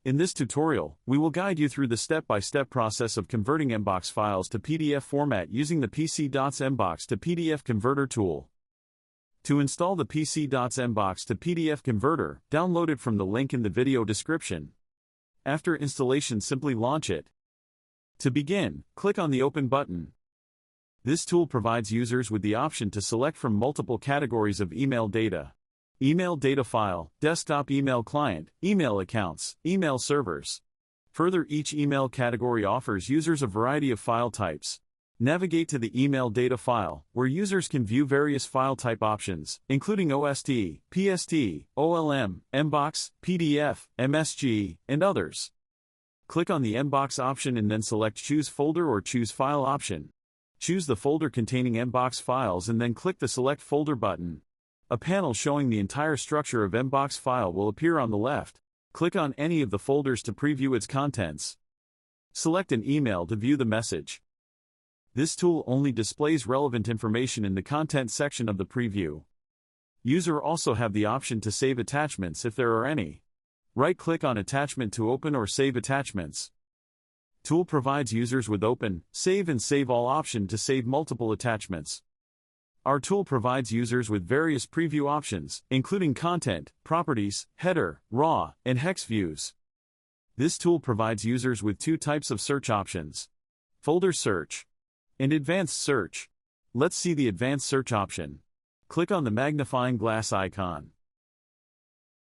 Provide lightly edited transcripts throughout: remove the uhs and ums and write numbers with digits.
In this tutorial, we will guide you through the step-by-step process of converting MBOX files to PDF format using the PC.MBOX to PDF Converter tool. To install the PC.MBOX to PDF Converter, download it from the link in the video description. After installation, simply launch it. To begin, click on the Open button. This tool provides users with the option to select from multiple categories of email data. Email data file, desktop email client, email accounts, email servers. Further, each email category offers users a variety of file types. Navigate to the email data file, where users can view various file type options, including OST, PST, OLM, MBOX, PDF, MSG, and others. Click on the MBOX option and then select Choose Folder or Choose File option. Choose the folder containing MBOX files and then click the Select Folder button. A panel showing the entire structure of MBOX file will appear on the left. Click on any of the folders to preview its contents. Select an email to view the message. This tool only displays relevant information in the content section of the preview. User also have the option to save attachments if there are any. Right-click on attachment to open or save attachments. Tool provides users with Open, Save and Save All option to save multiple attachments. Our tool provides users with various preview options, including content, properties, header, raw, and hex views. This tool provides users with two types of search options: folder search and advanced search. Let's see the advanced search option. Click on the magnifying glass icon.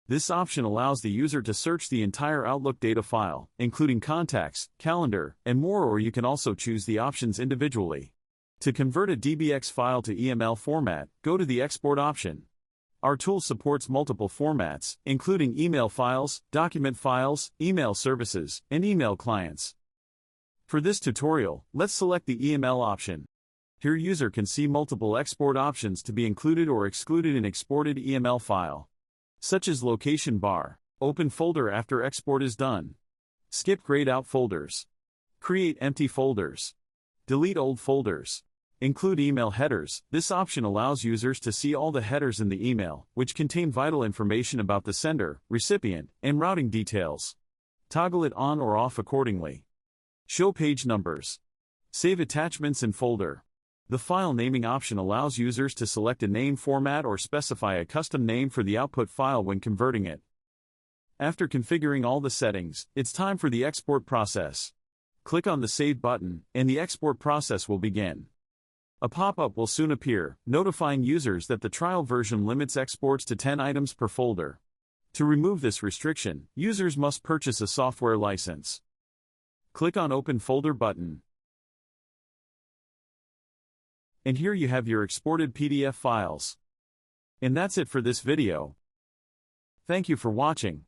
This option allows the user to search the entire Outlook data file, including contacts, calendar, and more, or you can also choose the options individually. To convert a DBX file to EML format, go to the Export option. Our tool supports multiple formats, including email files, document files, email services, and email clients. For this tutorial, let's select the EML option. Here user can see multiple export options to be included or excluded in exported EML file, such as location bar, open folder after export is done, skip grayed out folders, create empty folders, delete old folders, include email headers. This option allows users to see all the headers in the email, which contain vital information about the sender, recipient, and routing details. Toggle it on or off accordingly. Show page numbers. Save attachments in folder. The file naming option allows users to select a name format or specify a custom name for the output file when converting it. After configuring all the settings, it's time for the export process. Click on the Save button, and the export process will begin. A pop-up will soon appear, notifying users that the trial version limits exports to 10 items per folder. To remove this restriction, users must purchase a software license. Click on Open Folder button. And here you have your exported PDF files. And that's it for this video. Thank you for watching.